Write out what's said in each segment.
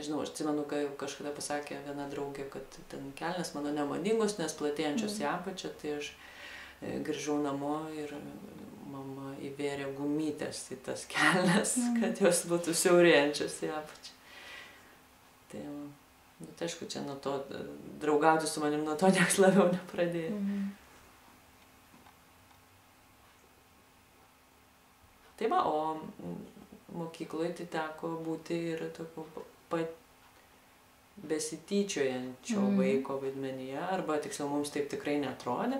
nežinau, aš atsimenu, kai kažkada pasakė viena draugė, kad ten kelnes mano nemadingos, nes platėjančios į apačią, tai aš grįžau namo ir mama įvėrė gumytės į tas kelnes, kad jos būtų siaurėjančios į apačią. Tai, bet aišku, čia nuo to, draugauti su manim nuo to nieks labiau nepradėjo. Tai va, o mokykloje tai teko būti ir tokio besityčiojančio vaiko vaidmenyje, arba tiksliau mums taip tikrai neatrodė.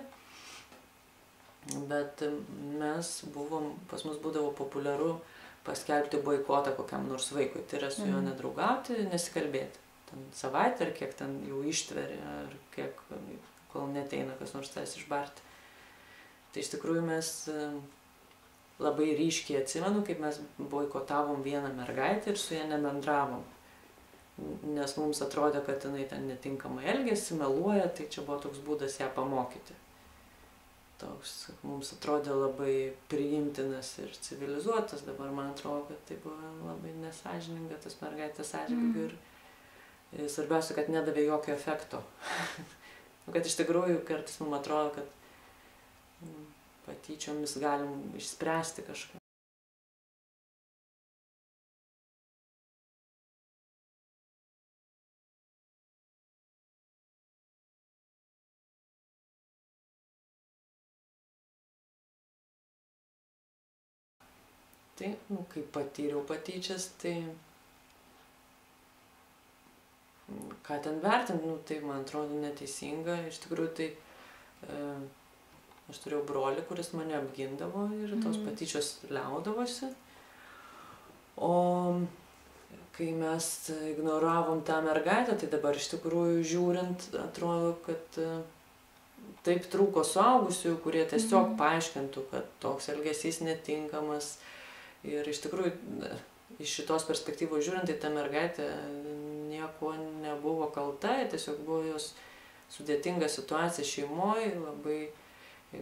Bet pas mus būdavo populiaru paskelbti boikotą kokiam nors vaikui. Tai yra su juo nedraugauti, nesikalbėti. Ten savaitę ar kiek ten jau ištveria, ar kiek, kol neteina kas nors tas išbarti. Tai iš tikrųjų mes labai ryškiai atsimenu, kaip mes boikotavom vieną mergaitę ir su ją nebendravom. Nes mums atrodė, kad jinai ten netinkamai elgėsi, meluoja, tai čia buvo toks būdas ją pamokyti. Toks mums atrodė labai priimtinas ir civilizuotas, dabar man atrodo, kad tai buvo labai nesąžininga tas mergaitės atžvilgiu ir svarbiausia, kad nedavė jokio efekto. Kad iš tikrųjų kartais mums atrodo, kad patyčiomis galim išspręsti kažką. Tai, kai patyriau patyčias, tai ką ten vertinti, tai man atrodo neteisinga. Iš tikrųjų, tai aš turėjau brolį, kuris mane apgindavo ir tos patyčios liaudavosi. O kai mes ignoravom tą mergaitę, tai dabar iš tikrųjų žiūrint, atrodo, kad taip trūko suaugusiųjų, kurie tiesiog paaiškintų, kad toks elgesys netinkamas. Ir iš tikrųjų, iš šitos perspektyvos žiūrint, tai ta mergaitė nieko nebuvo kalta, tiesiog buvo jos sudėtinga situacija šeimoje, labai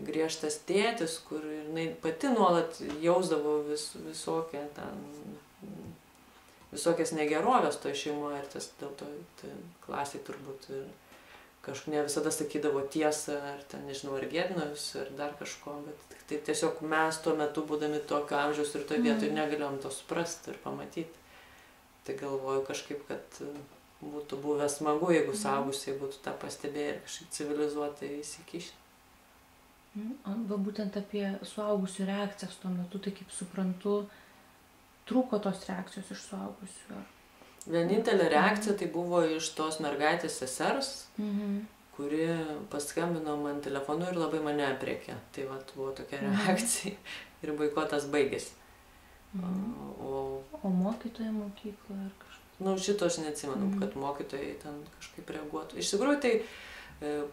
griežtas tėtis, kur jinai pati nuolat jausdavo visokias negerovės toje šeimoje ir tas dėl to klasiai turbūt ne visada sakydavo tiesą, ar ten, nežinau, ar gėdinovis, ar dar kažko, bet tai tiesiog mes tuo metu, būdami tokio amžiaus ir toje vietoje, negalėjom to suprasti ir pamatyti. Tai galvoju kažkaip, kad būtų buvę smagu, jeigu suaugusiai būtų tą pastebėję ir kažkaip civilizuotai įsikišti. Va būtent apie suaugusių reakcijas tuo metu, tai kaip suprantu, trūko tos reakcijos iš suaugusių. Vienintelė reakcija tai buvo iš tos mergaitės sesers, kuri paskambino man telefonu ir labai mane aprėkė. Tai vat buvo tokia reakcija ir boikotas baigėsi. O mokytojai mokykloje ar kažkas? Šito aš neatsimenu, kad mokytojai ten kažkaip reaguotų. Iš tikrųjų, tai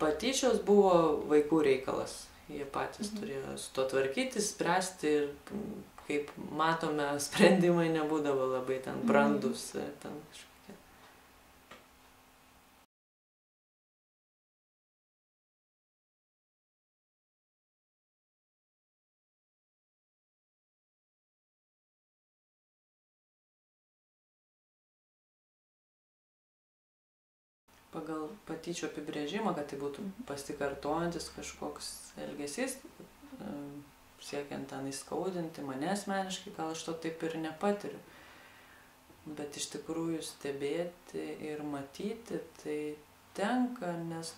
patyčios buvo vaikų reikalas. Jie patys turėjo su to tvarkytis, spręsti ir, kaip matome, sprendimai nebūdavo labai ten brandus. Ten kažkokie. Pagal patyčių apibrėžimą, kad tai būtų pasikartojantis kažkoks elgesys, siekiant ten įskaudinti mane asmeniškai, gal aš to taip ir nepatiriu. Bet iš tikrųjų stebėti ir matyti tai tenka, nes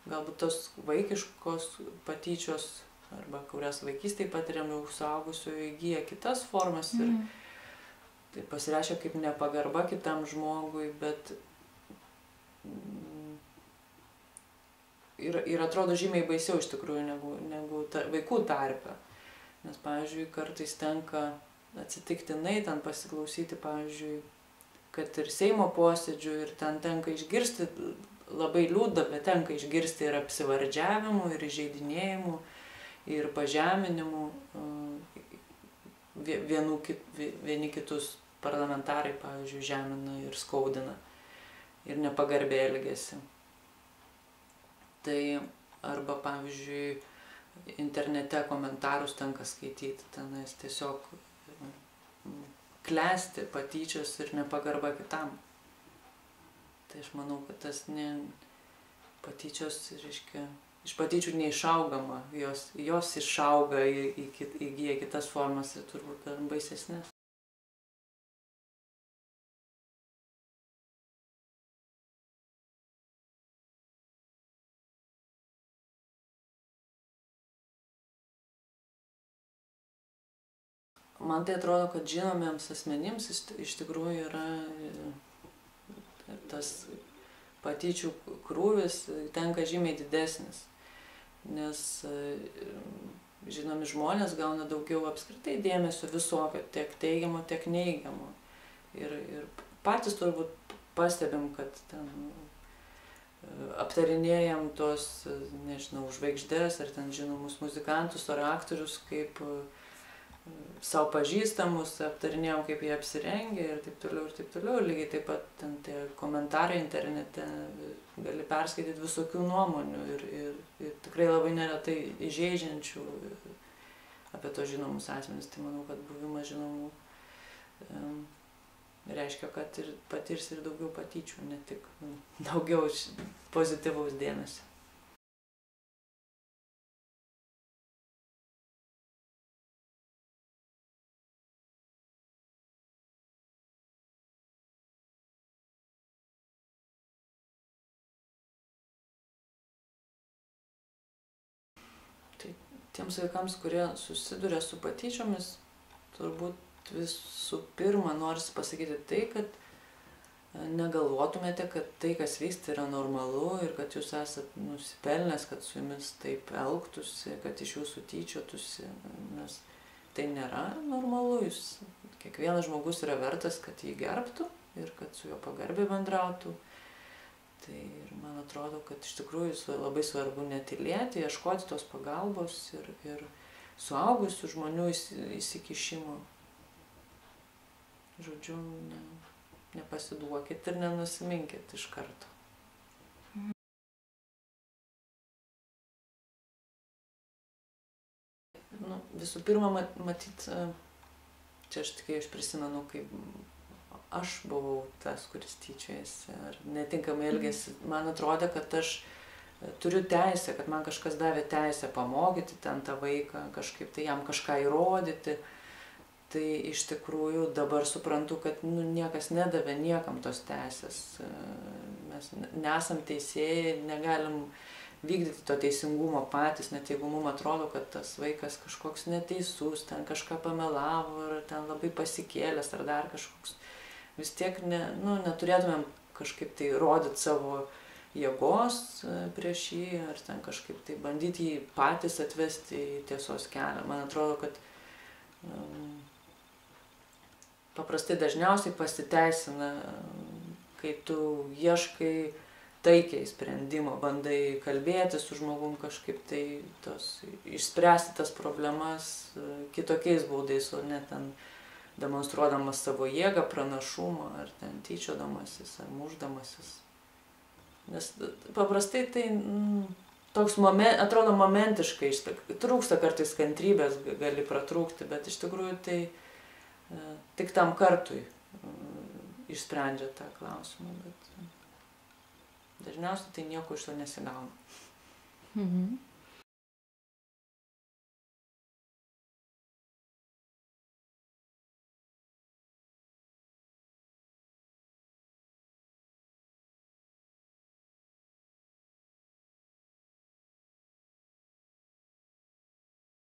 galbūt tos vaikiškos patyčios, arba kurias vaikystėje patiriam jau suaugusiųjų, įgyja kitas formas ir tai pasireiškia kaip nepagarba kitam žmogui, bet ir atrodo žymiai baisiau iš tikrųjų negu vaikų tarpe. Nes, pavyzdžiui, kartais tenka atsitiktinai ten pasiklausyti, pavyzdžiui, kad ir Seimo posėdžių ir ten tenka išgirsti, labai liūdna, bet tenka išgirsti ir apsivardžiavimų, ir įžeidinėjimų, ir pažeminimų. Vieni kitus parlamentarai, pavyzdžiui, žemina ir skaudina. Ir nepagarbiai elgiasi. Tai arba, pavyzdžiui, internete komentarus tenka skaityti, tenais tiesiog klesti patyčios ir nepagarba kitam. Tai aš manau, kad tas patyčios, reiškia, iš patyčių neišaugama, jos išauga, įgyja kitas formas ir turbūt dar baisesnės. Man tai atrodo, kad žinomiems asmenims iš tikrųjų yra tas patyčių krūvis tenka žymiai didesnis, nes žinomi žmonės gauna daugiau apskritai dėmesio visokio, tiek teigiamo, tiek neigiamo. Ir patys turbūt pastebim, kad ten aptarinėjam tos, nežinau, žvaigždės ar ten žinomus muzikantus ar aktorius kaip savo pažįstamus, aptarinėjom, kaip jie apsirengia ir taip toliau. Lygiai taip pat ten tie komentarai internete, gali perskaityti visokių nuomonių ir tikrai labai neretai įžeidžiančių apie tos žinomus asmenis. Tai manau, kad buvimas žinomų reiškia, kad ir patirs ir daugiau patyčių, ne tik daugiau pozityvaus dėmesio. Tiems vaikams, kurie susiduria su patyčiomis, turbūt visų pirma norisi pasakyti tai, kad negalvotumėte, kad tai, kas vyksta, yra normalu ir kad jūs esat nusipelnęs, kad su jumis taip elgtųsi, kad iš jūsų tyčiotųsi, nes tai nėra normalu. Kiekvienas žmogus yra vertas, kad jį gerbtų ir kad su juo pagarbiai bendrautų. Tai ir man atrodo, kad iš tikrųjų labai svarbu netylėti, ieškoti tos pagalbos ir suaugusių žmonių įsikišimo. Žodžiu, nepasiduokit ir nenusiminkit iš karto. Visų pirma, matyt, čia aš tikrai prisimenu, kaip aš buvau tas, kuris tyčiojasi ar netinkamai elgėsi. Man atrodė, kad aš turiu teisę, kad man kažkas davė teisę pamokyti ten tą vaiką, kažkaip tai jam kažką įrodyti. Tai iš tikrųjų dabar suprantu, kad niekas nedavė niekam tos teisės. Mes nesam teisėjai, negalim vykdyti to teisingumo patys, net jeigu mums atrodo, kad tas vaikas kažkoks neteisus, ten kažką pamelavo, ar ten labai pasikėlęs, ar dar kažkoks. Vis tiek neturėtumėm kažkaip tai rodyti savo jėgos prieš jį, ar ten kažkaip tai bandyti jį patys atvesti į tiesos kelią. Man atrodo, kad paprastai dažniausiai pasiteisina, kai tu ieškai taikiai sprendimo, bandai kalbėti su žmogum kažkaip tai išspręsti tas problemas kitokiais būdais, o ne ten demonstruodamas savo jėgą, pranašumą, ar ten tyčiodamasis, ar mušdamasis. Nes paprastai tai toks atrodo momentiškai, trūksta kartais kantrybės, gali pratrūkti, bet iš tikrųjų tai tik tam kartui išsprendžia tą klausimą, bet dažniausiai tai nieko iš to nesigauna.